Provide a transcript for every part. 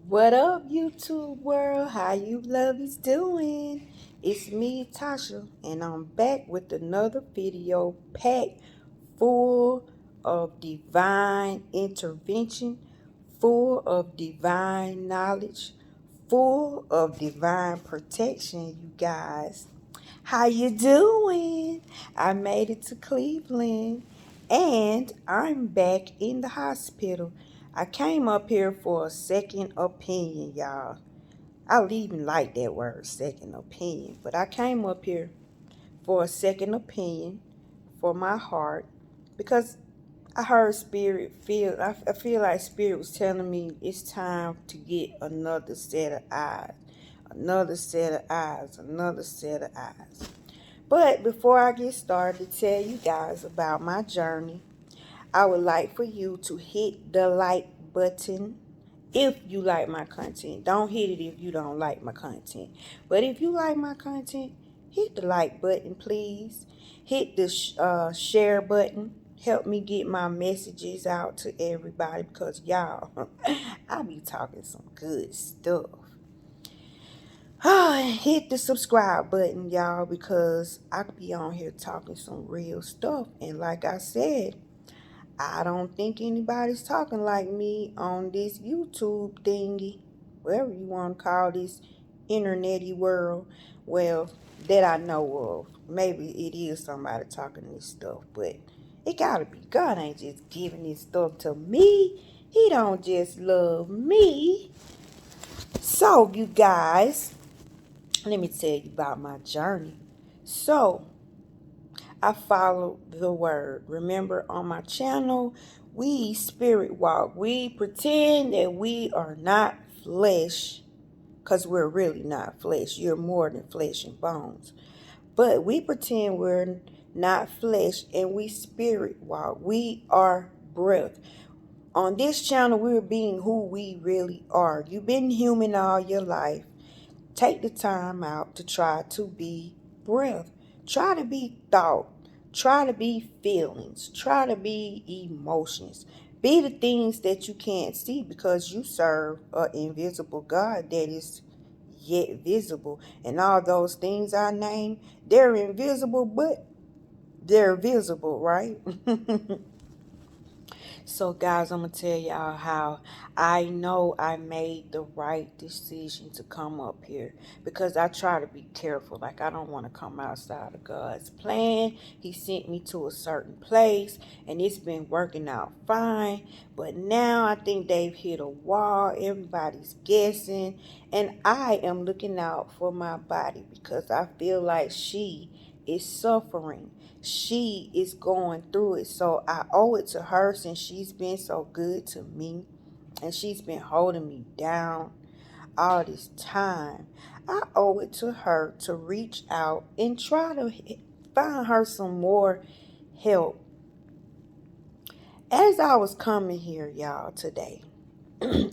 What up, YouTube world? How you lovies doing? It's me, Tasha, and I'm back with another video packed full of divine intervention, full of divine knowledge, full of divine protection, you guys. How you doing? I made it to Cleveland and I'm back in the hospital. I came up here for a second opinion, y'all. I don't even like that word, second opinion, but I came up here for a second opinion for my heart because I heard spirit feel I feel like spirit was telling me it's time to get another set of eyes. Another set of eyes, another set of eyes. But before I get started to tell you guys about my journey, I would like for you to hit the like button if you like my content. Don't hit it if you don't like my content. But if you like my content, hit the like button, please. Hit the share button. Help me get my messages out to everybody because y'all, I be talking some good stuff. Hit the subscribe button, y'all, because I could be on here talking some real stuff. And like I said, I don't think anybody's talking like me on this YouTube thingy, whatever you want to call this internety world. Well, that I know of. Maybe it is somebody talking this stuff, but it gotta be. God ain't just giving this stuff to me. He don't just love me. So, you guys, let me tell you about my journey. So, I follow the word. Remember, on my channel, we spirit walk. We pretend that we are not flesh because we're really not flesh. You're more than flesh and bones. But we pretend we're not flesh and we spirit walk. We are breath. On this channel, we're being who we really are. You've been human all your life. Take the time out to try to be breath. Try to be thought. Try to be feelings. Try to be emotions. Be the things that you can't see because you serve an invisible God that is yet visible. And all those things I named, they're invisible, but they're visible, right? So, guys, I'm going to tell y'all how I know I made the right decision to come up here because I try to be careful. Like, I don't want to come outside of God's plan. He sent me to a certain place, and it's been working out fine. But now I think they've hit a wall. Everybody's guessing, and I am looking out for my body because I feel like she is suffering. She is going through it. So I owe it to her since she's been so good to me and she's been holding me down all this time. I owe it to her to reach out and try to find her some more help. As I was coming here, y'all, today,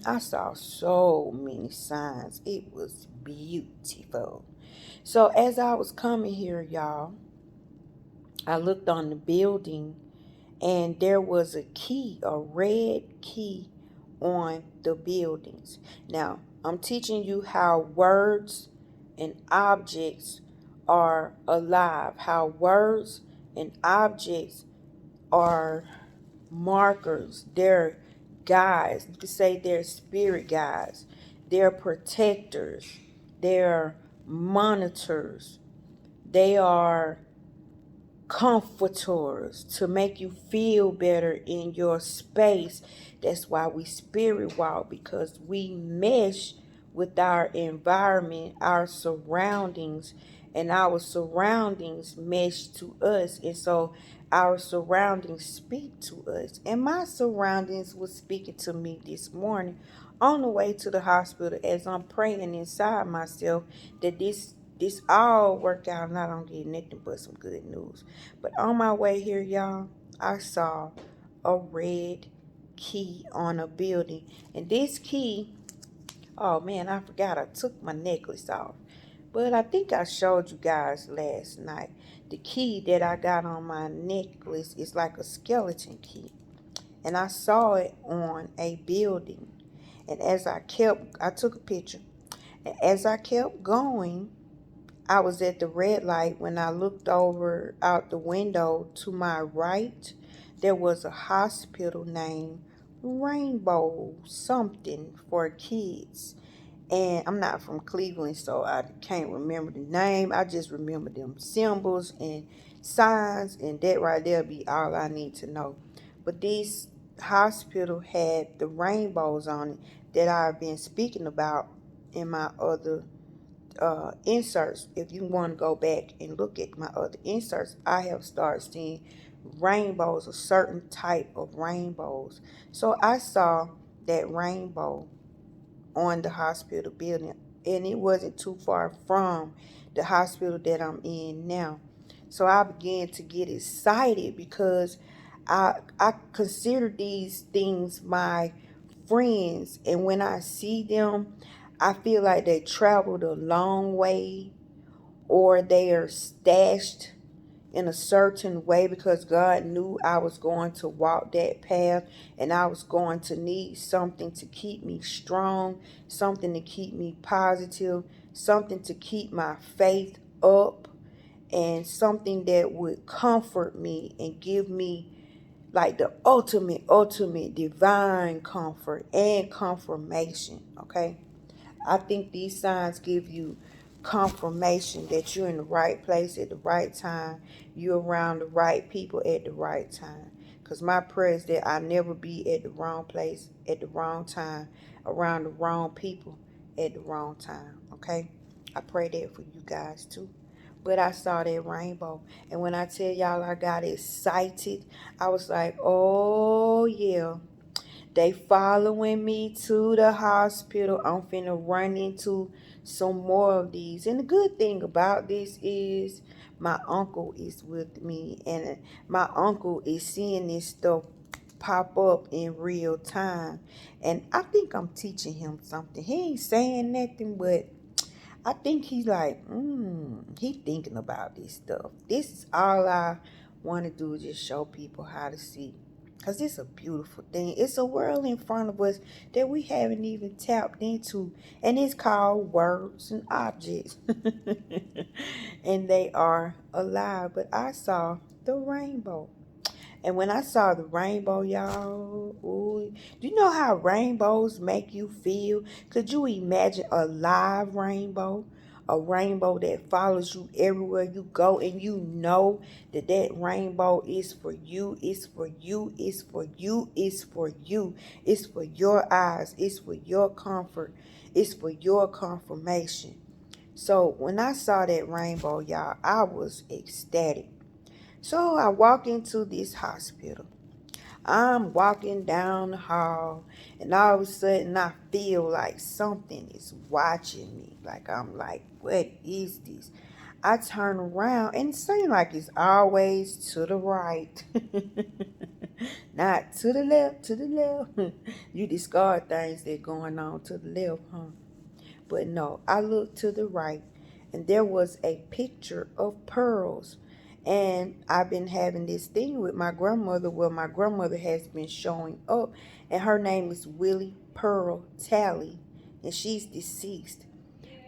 I saw so many signs. It was beautiful. So as I was coming here, y'all, I looked on the building and there was a key, a red key on the buildings. Now, I'm teaching you how words and objects are alive, how words and objects are markers. They're guides. You could say they're spirit guides. They're protectors. They're monitors. They are comforters to make you feel better in your space. That's why we spirit walk, because we mesh with our environment, our surroundings, and our surroundings mesh to us. And so our surroundings speak to us. And my surroundings was speaking to me this morning on the way to the hospital as I'm praying inside myself that this all work out and I don't get nothing but some good news. But on my way here, y'all, I saw a red key on a building. And this key, oh man, I forgot I took my necklace off. But I think I showed you guys last night. The key that I got on my necklace is like a skeleton key. And I saw it on a building. And I took a picture. And as I kept going, I was at the red light. When I looked over out the window to my right, there was a hospital named Rainbow something for kids. And I'm not from Cleveland, so I can't remember the name. I just remember them symbols and signs, and that right there be all I need to know. But this hospital had the rainbows on it that I've been speaking about in my other inserts. If you want to go back and look at my other inserts, I have started seeing rainbows, a certain type of rainbows. So I saw that rainbow on the hospital building, and it wasn't too far from the hospital that I'm in now. So I began to get excited because I consider these things my friends, and when I see them, I feel like they traveled a long way, or they are stashed in a certain way because God knew I was going to walk that path, and I was going to need something to keep me strong, something to keep me positive, something to keep my faith up, and something that would comfort me and give me like the ultimate divine comfort and confirmation. Okay. I think these signs give you confirmation that you're in the right place at the right time. You're around the right people at the right time. Because my prayer is that I never be at the wrong place at the wrong time, around the wrong people at the wrong time. Okay? I pray that for you guys too. But I saw that rainbow. And when I tell y'all I got excited, I was like, oh yeah. They following me to the hospital. I'm finna run into some more of these. And the good thing about this is my uncle is with me, and my uncle is seeing this stuff pop up in real time. And I think I'm teaching him something. He ain't saying nothing, but I think he's like, he thinking about this stuff. This is all I want to do, is just show people how to see. Because it's a beautiful thing. It's a world in front of us that we haven't even tapped into. And it's called words and objects. And they are alive. But I saw the rainbow. And when I saw the rainbow, y'all, ooh, do you know how rainbows make you feel? Could you imagine a live rainbow? A rainbow that follows you everywhere you go, and you know that that rainbow is for you, it's for you, it's for you, it's for you. It's for your eyes, it's for your comfort, it's for your confirmation. So when I saw that rainbow, y'all, I was ecstatic. So I walk into this hospital. I'm walking down the hall, and all of a sudden I feel like something is watching me. Like I'm like, what is this? I turn around, and it seems like it's always to the right. Not to the left, to the left. You discard things that going on to the left, huh? But no, I looked to the right, and there was a picture of pearls. And I've been having this thing with my grandmother where my grandmother has been showing up, and her name is Willie Pearl Talley, and she's deceased.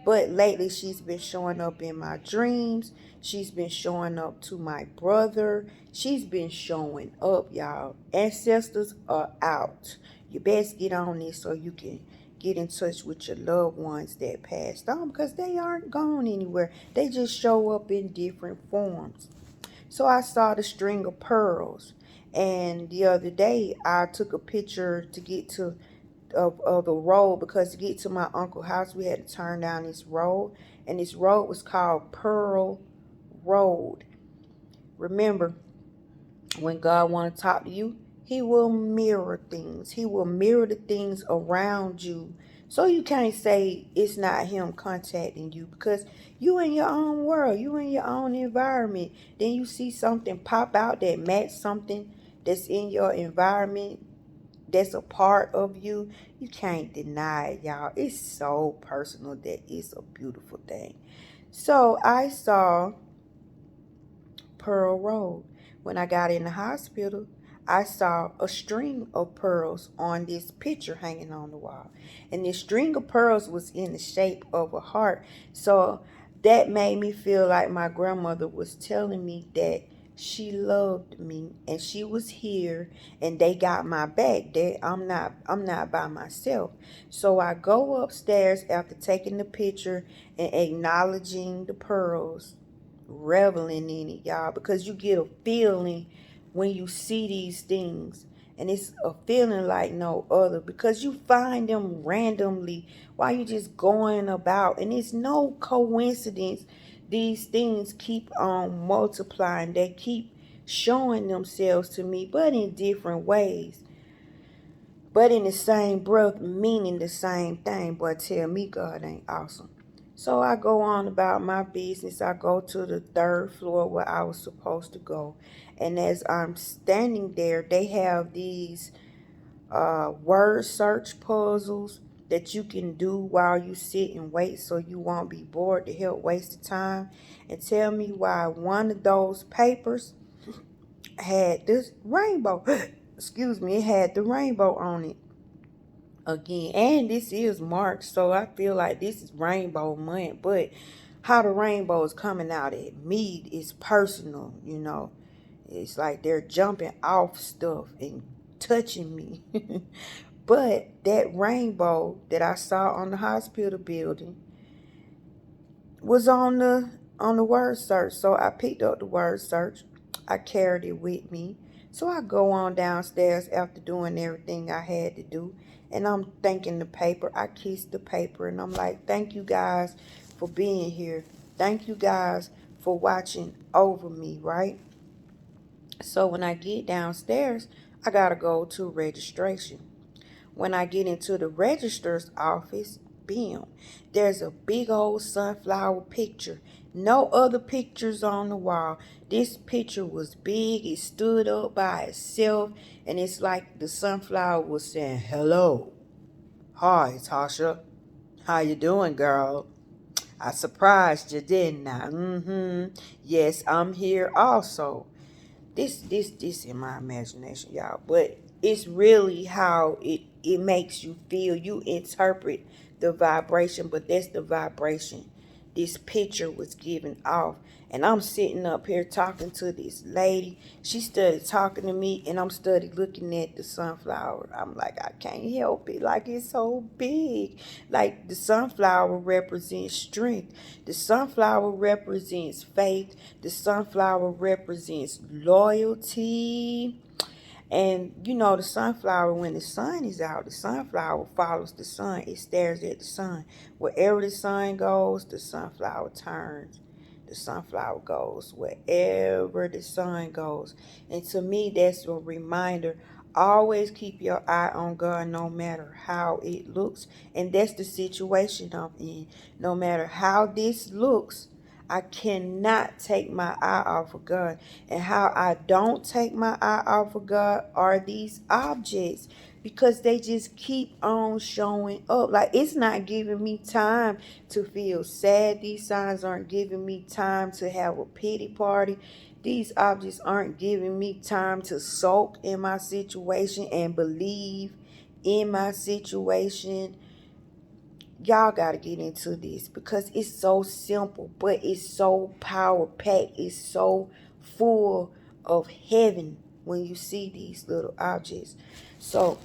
But lately, she's been showing up in my dreams. She's been showing up to my brother. She's been showing up, y'all. Ancestors are out. You best get on this so you can get in touch with your loved ones that passed on, because they aren't gone anywhere. They just show up in different forms. So I saw the string of pearls. And the other day, I took a picture to get to of the road, because to get to my uncle's house we had to turn down this road, and this road was called Pearl Road. Remember, when God want to talk to you, he will mirror things. He will mirror the things around you. So you can't say it's not him contacting you, because you in your own world, you in your own environment. Then you see something pop out that match something that's in your environment, that's a part of you. You can't deny it, y'all. It's so personal that it's a beautiful thing. So I saw Pearl Road. When I got in the hospital, I saw a string of pearls on this picture hanging on the wall. And this string of pearls was in the shape of a heart. So that made me feel like my grandmother was telling me that she loved me and she was here and they got my back. I'm not by myself. So I go upstairs after taking the picture and acknowledging the pearls, reveling in it, y'all, because you get a feeling when you see these things, and it's a feeling like no other because you find them randomly while you just going about, and it's no coincidence. These things keep on multiplying. They keep showing themselves to me, but in different ways, but in the same breath, meaning the same thing. But tell me God ain't awesome. So I go on about my business. I go to the third floor where I was supposed to go. And as I'm standing there, they have these word search puzzles that you can do while you sit and wait so you won't be bored, to help waste the time. And tell me why one of those papers had this rainbow. Excuse me, it had the rainbow on it again. And this is March, so I feel like this is rainbow month. But how the rainbow is coming out at me is personal, you know. It's like they're jumping off stuff and touching me. But that rainbow that I saw on the hospital building was on the word search. So I picked up the word search. I carried it with me. So I go on downstairs after doing everything I had to do. And I'm thanking the paper. I kissed the paper and I'm like, thank you guys for being here. Thank you guys for watching over me, right? So when I get downstairs, I gotta go to registration. When I get into the registrar's office, bam, there's a big old sunflower picture. No other pictures on the wall. This picture was big. It stood up by itself. And it's like the sunflower was saying, hello. Hi, Tasha. How you doing, girl? I surprised you, didn't I? Yes, I'm here also. This in my imagination, y'all, but it's really how it makes you feel. You interpret the vibration, but that's the vibration this picture was giving off. And I'm sitting up here talking to this lady. She started talking to me, and I'm study looking at the sunflower. I'm like, I can't help it. Like, it's so big. Like, the sunflower represents strength. The sunflower represents faith. The sunflower represents loyalty. And you know, the sunflower, when the sun is out, the sunflower follows the sun. It stares at the sun. Wherever the sun goes, the sunflower turns. The sunflower goes wherever the sun goes. And to me, that's a reminder. Always keep your eye on God no matter how it looks. And that's the situation I'm in. No matter how this looks, I cannot take my eye off of God. And how I don't take my eye off of God are these objects, because they just keep on showing up. Like, it's not giving me time to feel sad. These signs aren't giving me time to have a pity party. These objects aren't giving me time to soak in my situation and believe in my situation. Y'all got to get into this because it's so simple, but it's so power packed. It's so full of heaven when you see these little objects. So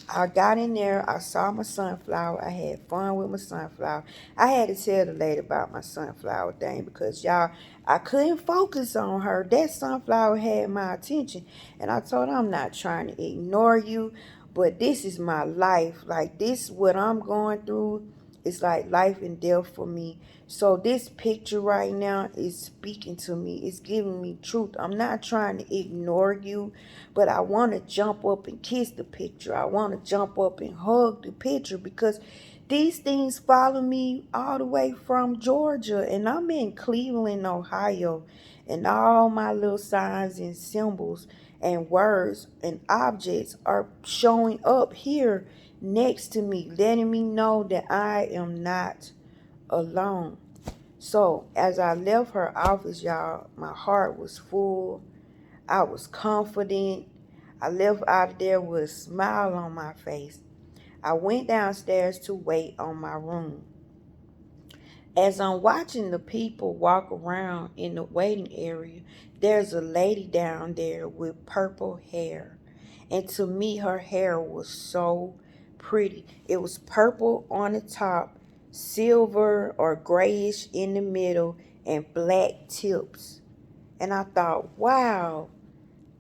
I got in there. I saw my sunflower. I had fun with my sunflower. I had to tell the lady about my sunflower thing because, y'all, I couldn't focus on her. That sunflower had my attention. And I told her, I'm not trying to ignore you, but this is my life. Like, this, what I'm going through, it's like life and death for me. So this picture right now is speaking to me. It's giving me truth. I'm not trying to ignore you, but I want to jump up and kiss the picture. I want to jump up and hug the picture because these things follow me all the way from Georgia. And I'm in Cleveland, Ohio. And all my little signs and symbols and words and objects are showing up here next to me, letting me know that I am not alone. So as I left her office, y'all, my heart was full. I was confident. I left out of there with a smile on my face. I went downstairs to wait on my room. As I'm watching the people walk around in the waiting area, there's a lady down there with purple hair. And to me, her hair was so pretty. It was purple on the top, silver or grayish in the middle, and black tips. And I thought, wow,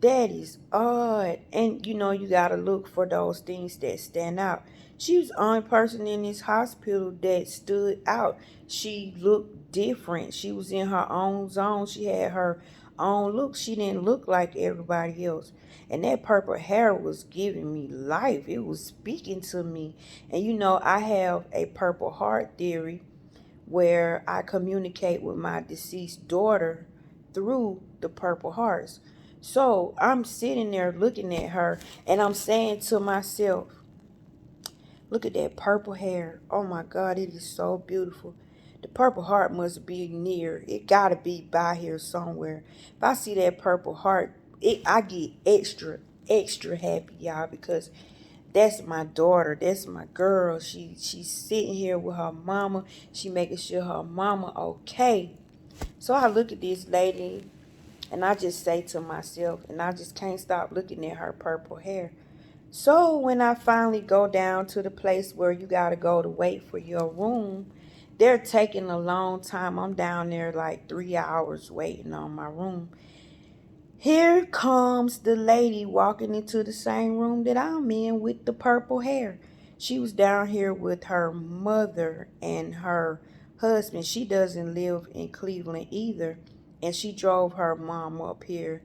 that is odd. And you gotta look for those things that stand out. She was the only person in this hospital that stood out. She looked different. She was in her own zone. She had her own look. She didn't look like everybody else. And that purple hair was giving me life. It was speaking to me. And I have a purple heart theory where I communicate with my deceased daughter through the purple hearts. So I'm sitting there looking at her and I'm saying to myself, look at that purple hair. Oh my God, it is so beautiful. The purple heart must be near. It gotta be by here somewhere. If I see that purple heart, I get extra happy, y'all, because that's my daughter. That's my girl. She's sitting here with her mama. She making sure her mama okay. So I look at this lady and I just say to myself, and I just can't stop looking at her purple hair. So when I finally go down to the place where you gotta go to wait for your room, they're taking a long time. I'm down there like 3 hours waiting on my room. Here comes the lady walking into the same room that I'm in with the purple hair. She was down here with her mother and her husband. She doesn't live in Cleveland either. And she drove her mom up here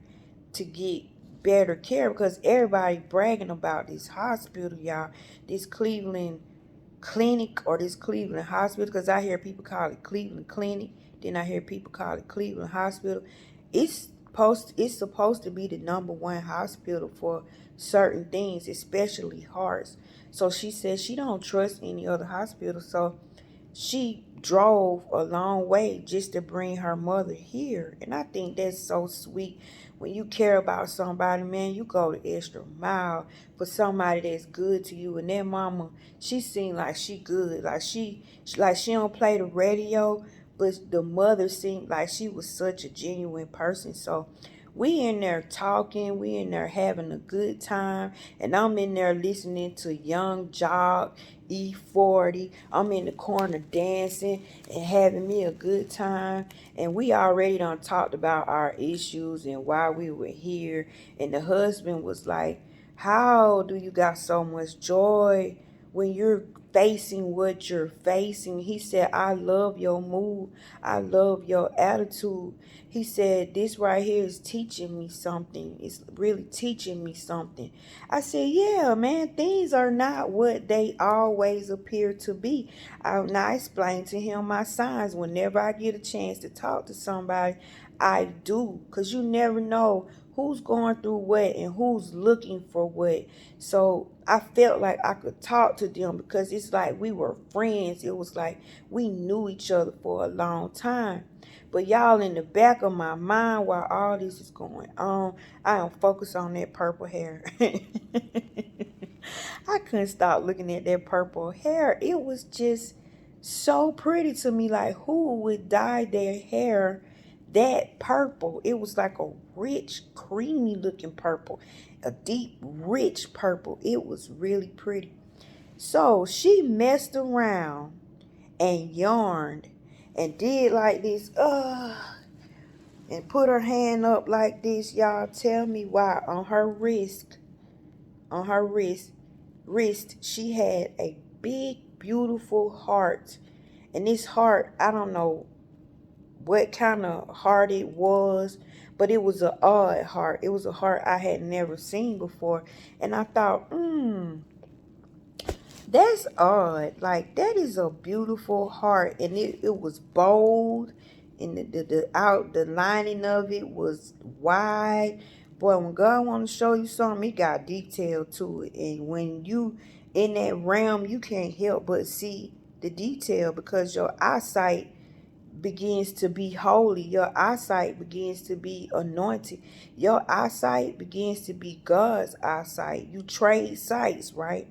to get better care because everybody bragging about this hospital, y'all. This Cleveland clinic or this Cleveland hospital, because I hear people call it Cleveland Clinic, then I hear people call it Cleveland Hospital. It's supposed to be the number one hospital for certain things, especially hearts. So she says she don't trust any other hospital. So she drove a long way just to bring her mother here. And I think that's so sweet. When you care about somebody, man, you go the extra mile for somebody that's good to you. And that mama, she seemed like she good. Like she don't play the radio, but the mother seemed like she was such a genuine person. So we in there talking, we in there having a good time, and I'm in there listening to Young Jock, E40. I'm in the corner dancing and having me a good time. And we already done talked about our issues and why we were here. And the husband was like, how do you got so much joy when you're facing what you're facing? He said, I love your mood. I love your attitude. He said, this right here is teaching me something. It's really teaching me something. I said, yeah, man, things are not what they always appear to be. I explained to him my signs. Whenever I get a chance to talk to somebody, I do. Because you never know who's going through what and who's looking for what. So I felt like I could talk to them because it's like we were friends. It was like we knew each other for a long time. But y'all, in the back of my mind while all this is going on, I am focused on that purple hair. I couldn't stop looking at that purple hair. It was just so pretty to me. Like, who would dye their hair that purple? It was like a rich, creamy looking purple, a deep, rich purple. It was really pretty. So she messed around and yarned and did like this, and put her hand up like this. Y'all tell me why. On her wrist, she had a big, beautiful heart. And this heart, I don't know what kind of heart it was, but it was an odd heart. It was a heart I had never seen before. And I thought, that's odd. Like, that is a beautiful heart. And it was bold. And the lining of it was wide. Boy, when God want to show you something, He got detail to it. And when you in that realm, you can't help but see the detail because your eyesight begins to be holy. Your eyesight begins to be anointed. Your eyesight begins to be God's eyesight. You trade sights, right?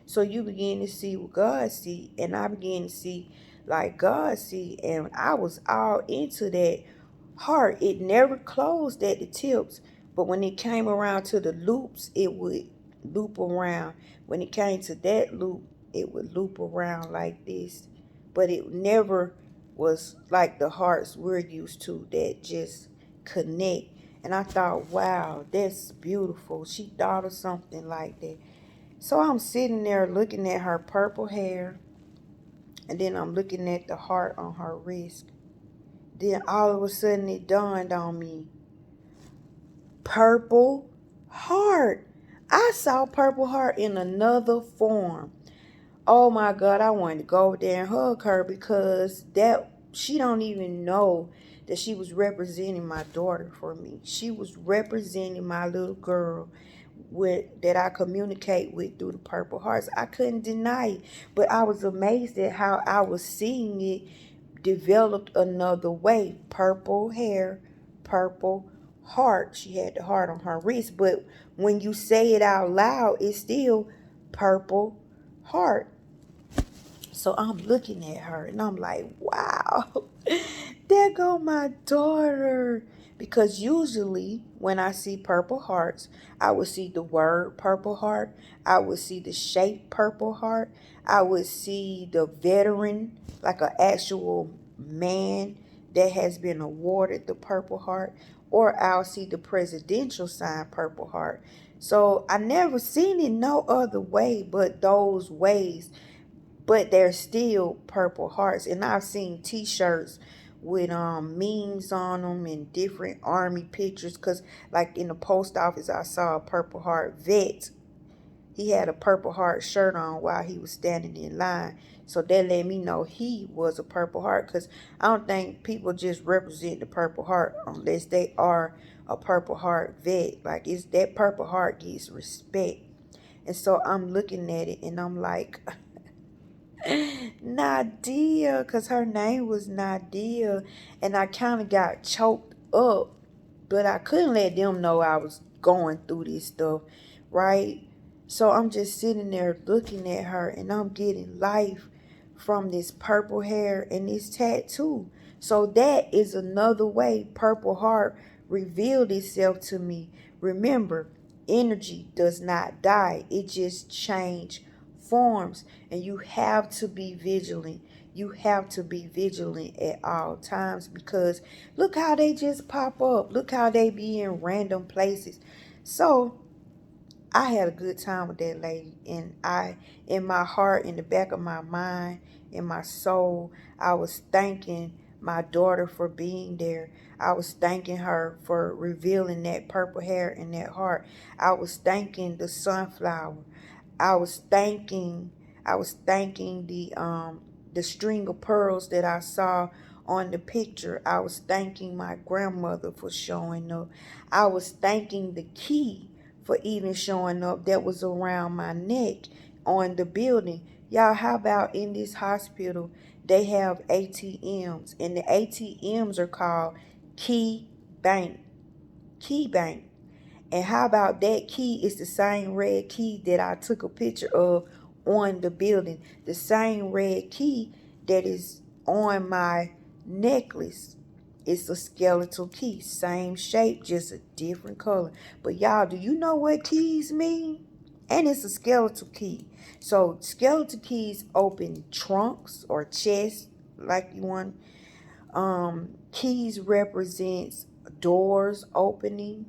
So you begin to see what God see, and I began to see like God see, and I was all into that heart. It never closed at the tips, but when it came around to the loops, it would loop around. When it came to that loop, it would loop around like this, but it never was like the hearts we're used to that just connect. And I thought, wow, that's beautiful. She thought of something like that. So I'm sitting there looking at her purple hair, and then I'm looking at the heart on her wrist. Then all of a sudden it dawned on me, Purple Heart. I saw Purple Heart in another form. Oh my God, I wanted to go over there and hug her because that she don't even know that she was representing my daughter for me. She was representing my little girl with that I communicate with through the Purple Hearts. I couldn't deny it, but I was amazed at how I was seeing it developed another way. Purple hair, purple heart. She had the heart on her wrist, but when you say it out loud, it's still purple heart. So I'm looking at her and I'm like, wow, there go my daughter. Because usually when I see purple hearts, I would see the word purple heart. I would see the shape purple heart. I would see the veteran, like an actual man that has been awarded the purple heart. Or I'll see the presidential sign purple heart. So I never seen it no other way but those ways, but they're still purple hearts. And I've seen t-shirts with memes on them and different army pictures, because like in the post office I saw a purple heart vet. He had a purple heart shirt on while he was standing in line, so that let me know he was a purple heart, because I don't think people just represent the purple heart unless they are a purple heart vet. Like, it's that purple heart gets respect. And so I'm looking at it and I'm like, Nadia, because her name was Nadia, and I kind of got choked up, but I couldn't let them know I was going through this stuff, right? So I'm just sitting there looking at her, and I'm getting life from this purple hair and this tattoo. So that is another way Purple Heart revealed itself to me. Remember, energy does not die, it just change forms, and you have to be vigilant. You have to be vigilant at all times, because look how they just pop up. Look how they be in random places. So I had a good time with that lady, and in my heart, in the back of my mind, in my soul, I was thanking my daughter for being there. I was thanking her for revealing that purple hair and that heart. I was thanking the sunflower. I was thanking the string of pearls that I saw on the picture. I was thanking my grandmother for showing up. I was thanking the key for even showing up that was around my neck on the building. Y'all, how about in this hospital they have ATMs, and the ATMs are called Key Bank. Key Bank. And how about that key is the same red key that I took a picture of on the building. The same red key that is on my necklace. It's a skeletal key. Same shape, just a different color. But y'all, do you know what keys mean? And it's a skeletal key. So skeletal keys open trunks or chests, like you want. Keys represents doors opening.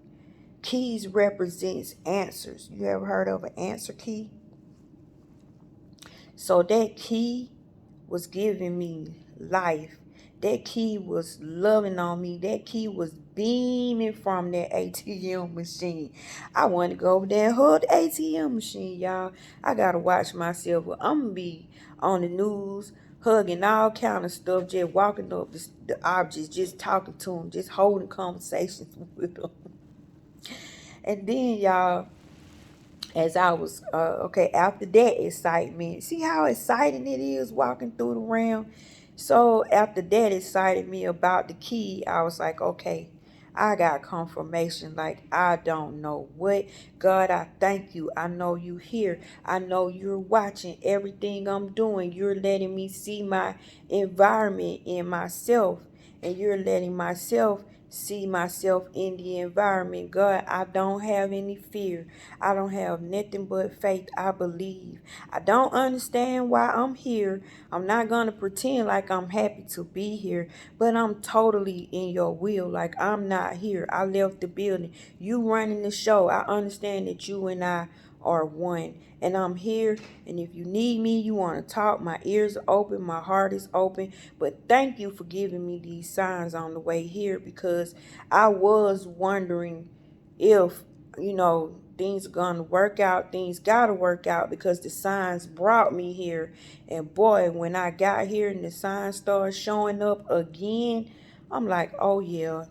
Keys represents answers. You ever heard of an answer key? So that key was giving me life. That key was loving on me. That key was beaming from that ATM machine. I want to go over there and hug the ATM machine, y'all. I gotta watch myself. I'm gonna be on the news, hugging all kind of stuff, just walking up the objects, just talking to them, just holding conversations with them. And then, y'all, as I was okay, after that excitement, see how exciting it is walking through the realm. So after that excited me about the key, I was like, okay, I got confirmation. Like, I don't know what. God, I thank you. I know you here. I know you're watching everything I'm doing. You're letting me see my environment in myself. And you're letting myself see myself in the environment. God, I don't have any fear. I don't have nothing but faith. I believe. I don't understand why I'm here. I'm not going to pretend like I'm happy to be here, but I'm totally in your will. Like, I'm not here. I left the building. You running the show. I understand that you and I are one. And I'm here. And if you need me, you want to talk, my ears are open, my heart is open. But thank you for giving me these signs on the way here, because I was wondering if, things are going to work out. Things got to work out because the signs brought me here. And boy, when I got here and the signs started showing up again, I'm like, oh yeah,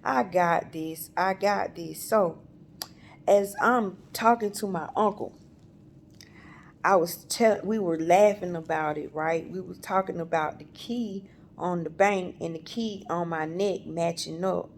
I got this. I got this. So, as I'm talking to my uncle, we were laughing about it, right? We were talking about the key on the bank and the key on my neck matching up.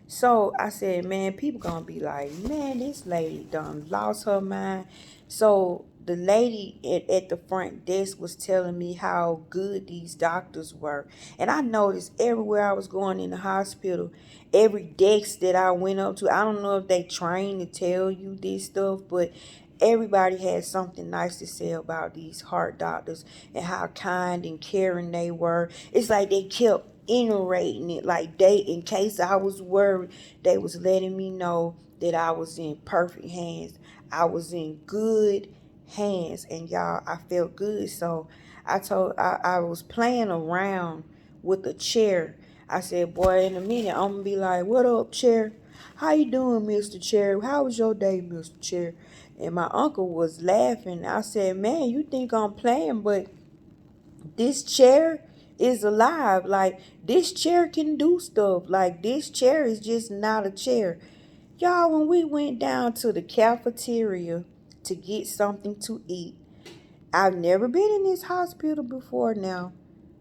So I said, man, people gonna be like, man, this lady done lost her mind. So the lady at the front desk was telling me how good these doctors were. And I noticed everywhere I was going in the hospital, every desk that I went up to, I don't know if they train to tell you this stuff, but everybody had something nice to say about these heart doctors and how kind and caring they were. It's like they kept iterating it, like in case I was worried, they was letting me know that I was in perfect hands. I was in good hands, and y'all, I felt good. So I was playing around with a chair. I said, boy, in a minute I'm gonna be like, what up, chair? How you doing, Mr. Chair? How was your day, Mr. Chair? And my uncle was laughing. I said, man, you think I'm playing, but this chair is alive. Like, this chair can do stuff. Like, this chair is just not a chair. Y'all, when we went down to the cafeteria to get something to eat, I've never been in this hospital before now.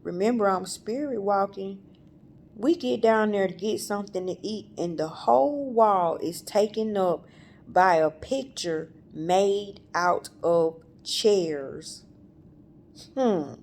Remember, I'm spirit walking. We get down there to get something to eat, and the whole wall is taken up by a picture made out of chairs. Hmm.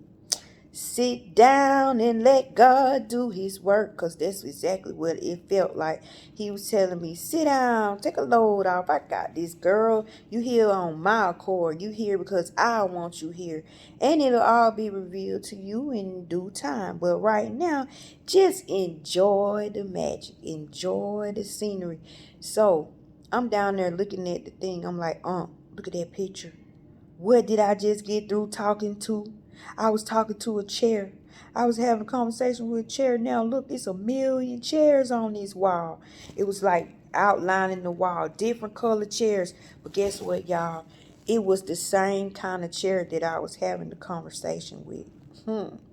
Sit down and let God do his work, because that's exactly what it felt like. He was telling me, sit down, take a load off. I got this, girl. You here on my accord. You here because I want you here. And it'll all be revealed to you in due time. But right now, just enjoy the magic. Enjoy the scenery. So, I'm down there looking at the thing. I'm like, look at that picture. What did I just get through talking to? I was talking to a chair. I was having a conversation with a chair. Now look, it's a million chairs on this wall. It was like outlining the wall, different color chairs. But guess what, y'all? It was the same kind of chair that I was having the conversation with.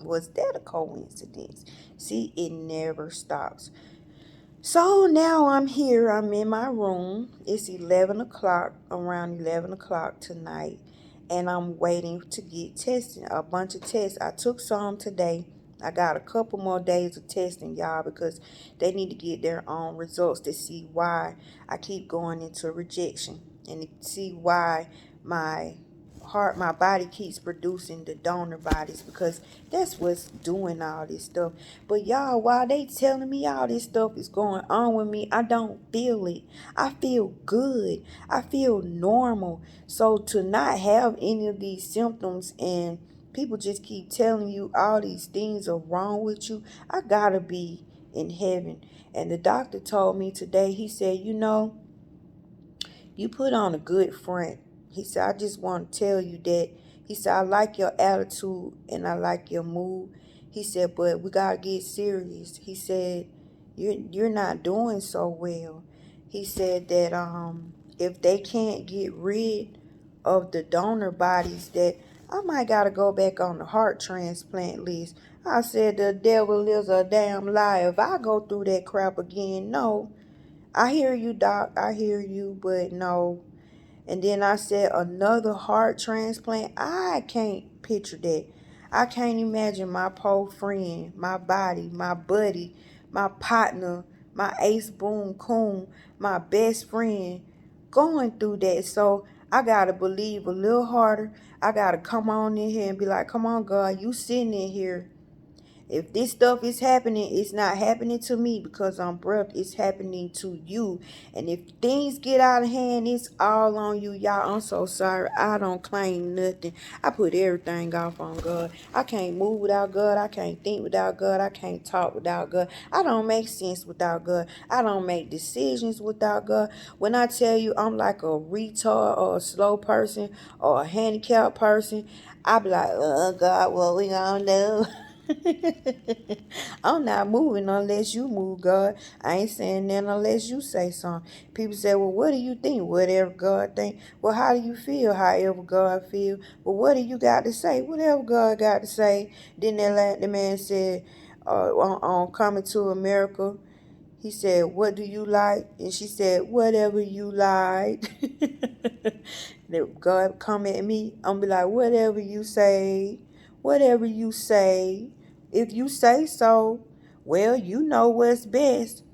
Was that a coincidence? See, it never stops. So now I'm here. I'm in my room. It's 11 o'clock, around 11 o'clock tonight. And I'm waiting to get tested. A bunch of tests. I took some today. I got a couple more days of testing, y'all, because they need to get their own results to see why I keep going into rejection, and to see why my my body keeps producing the donor bodies, because that's what's doing all this stuff. But y'all, while they telling me all this stuff is going on with me, I don't feel it. I feel good. I feel normal. So to not have any of these symptoms, and people just keep telling you all these things are wrong with you, I gotta be in heaven. And the doctor told me today, he said, you put on a good front. He said, I just want to tell you that. He said, I like your attitude and I like your mood. He said, but we got to get serious. He said, you're not doing so well. He said that if they can't get rid of the donor bodies, that I might got to go back on the heart transplant list. I said, the devil is a damn lie. If I go through that crap again, no. I hear you, doc. I hear you, but no. And then I said another heart transplant. I can't picture that. I can't imagine my poor friend, my body, my buddy, my partner, my ace boom coon, my best friend going through that. So I gotta believe a little harder. I gotta come on in here and be like, come on, God, you sitting in here. If this stuff is happening, it's not happening to me because I'm broke. It's happening to you. And if things get out of hand, it's all on you. Y'all, I'm so sorry. I don't claim nothing. I put everything off on God. I can't move without God. I can't think without God. I can't talk without God. I don't make sense without God. I don't make decisions without God. When I tell you I'm like a retard or a slow person or a handicapped person, I be like, oh God, what we gonna do? I'm not moving unless you move, God. I ain't saying that unless you say something. People say, well, what do you think? Whatever God think. Well, how do you feel? However God feel. Well, what do you got to say? Whatever God got to say. Then the man said, on Coming to America, he said, what do you like? And she said, whatever you like. God come at me, I'm be like, whatever you say, whatever you say. If you say so, well, you know what's best.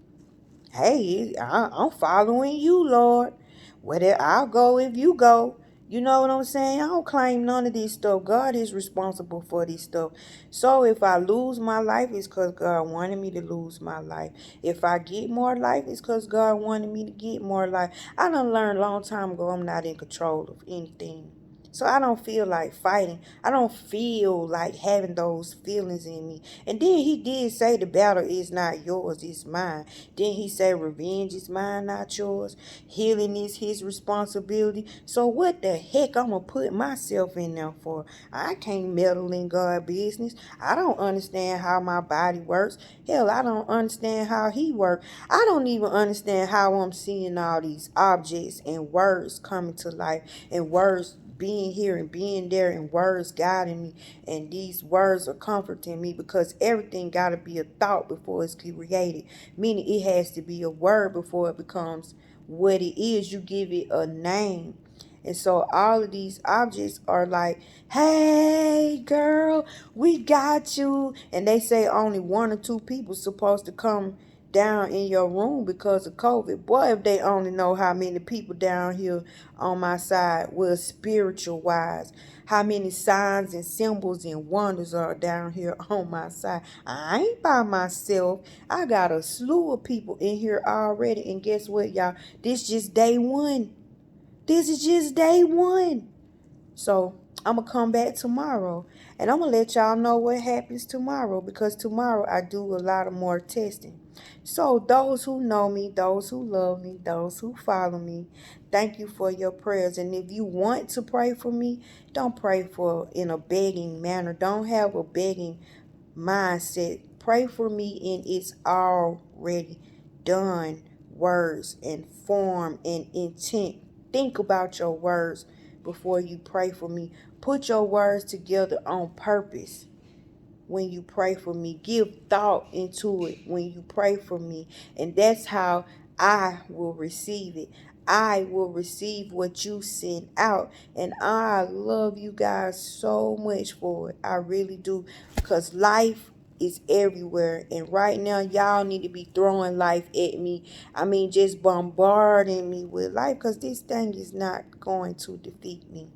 Hey, I'm following you, Lord. Whether I'll go if you go. You know what I'm saying? I don't claim none of this stuff. God is responsible for this stuff. So if I lose my life, it's because God wanted me to lose my life. If I get more life, it's because God wanted me to get more life. I done learned a long time ago I'm not in control of anything. So I don't feel like fighting. I don't feel like having those feelings in me. And then he did say the battle is not yours, it's mine. Then he said revenge is mine, not yours. Healing is his responsibility. So what the heck I'm going to put myself in there for? I can't meddle in God's business. I don't understand how my body works. Hell, I don't understand how he works. I don't even understand how I'm seeing all these objects and words coming to life and words being here and being there and words guiding me, and these words are comforting me because everything got to be a thought before it's created, meaning it has to be a word before it becomes what it is. You give it a name. And so all of these objects are like, hey girl, we got you. And they say only one or two people supposed to come down in your room because of COVID. Boy, if they only know how many people down here on my side, well, spiritual wise, how many signs and symbols and wonders are down here on my side. I ain't by myself. I got a slew of people in here already. And guess what, y'all? This just day one. This is just day one. So I'm going to come back tomorrow and I'm going to let y'all know what happens tomorrow, because tomorrow I do a lot of more testing. So those who know me, those who love me, those who follow me, thank you for your prayers. And if you want to pray for me, don't pray for in a begging manner. Don't have a begging mindset. Pray for me in its already done words and form and intent. Think about your words before you pray for me. Put your words together on purpose when you pray for me. Give thought into it when you pray for me. And that's how I will receive it. I will receive what you send out. And I love you guys so much for it. I really do. Because life is everywhere. And right now, y'all need to be throwing life at me. I mean, just bombarding me with life. Because this thing is not going to defeat me.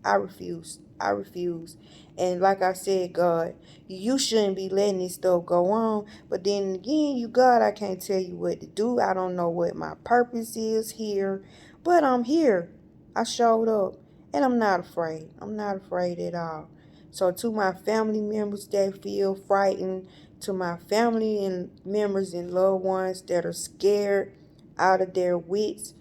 I refuse. I refuse. And like I said, God, you shouldn't be letting this stuff go on. But then again, you God, I can't tell you what to do. I don't know what my purpose is here. But I'm here. I showed up. And I'm not afraid. I'm not afraid at all. So to my family members that feel frightened, to my family and members and loved ones that are scared out of their wits,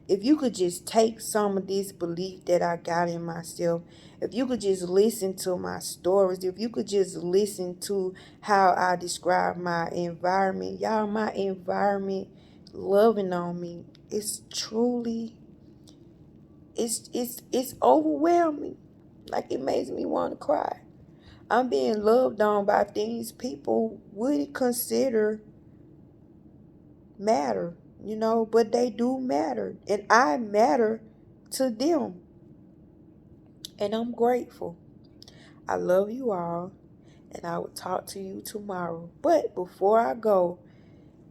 if you could just take some of this belief that I got in myself, if you could just listen to my stories, if you could just listen to how I describe my environment, y'all, my environment loving on me, it's truly, it's overwhelming. Like it makes me want to cry. I'm being loved on by things people would consider matter, but they do matter. And I matter to them. And I'm grateful. I love you all, and I will talk to you tomorrow. But before I go,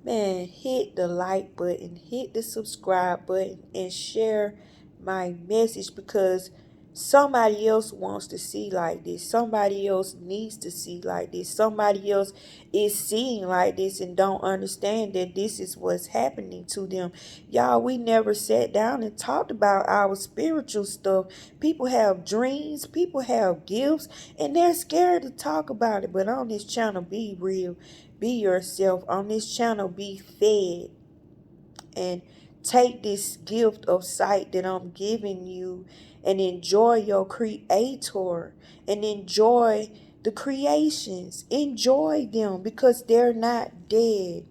man, hit the like button, hit the subscribe button, and share my message, because somebody else wants to see like this. Somebody else needs to see like this. Somebody else is seeing like this and don't understand that this is what's happening to them. Y'all, we never sat down and talked about our spiritual stuff. People have dreams, people have gifts, and they're scared to talk about it. But on this channel, be real. Be yourself. On this channel, be fed. And take this gift of sight that I'm giving you and enjoy your creator and enjoy the creations. Enjoy them, because they're not dead.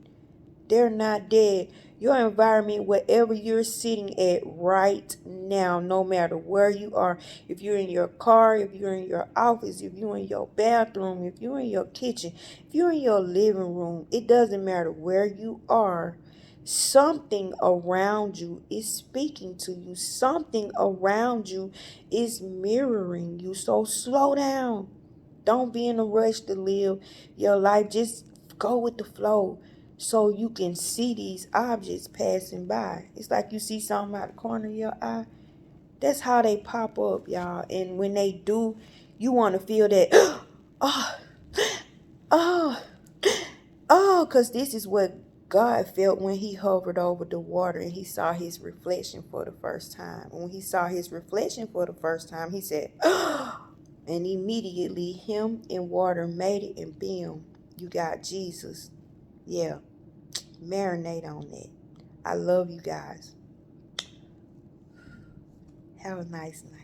They're not dead. Your environment, wherever you're sitting at right now, no matter where you are, if you're in your car, if you're in your office, if you're in your bathroom, if you're in your kitchen, if you're in your living room, it doesn't matter where you are. Something around you is speaking to you. Something around you is mirroring you. So slow down. Don't be in a rush to live your life. Just go with the flow, so you can see these objects passing by. It's like you see something out the corner of your eye. That's how they pop up, y'all. And when they do, you want to feel that, oh, oh, oh, because this is what God felt when he hovered over the water and he saw his reflection for the first time. And when he saw his reflection for the first time, he said, oh, and immediately him and water made it, and bam, you got Jesus. Yeah, marinate on that. I love you guys. Have a nice night.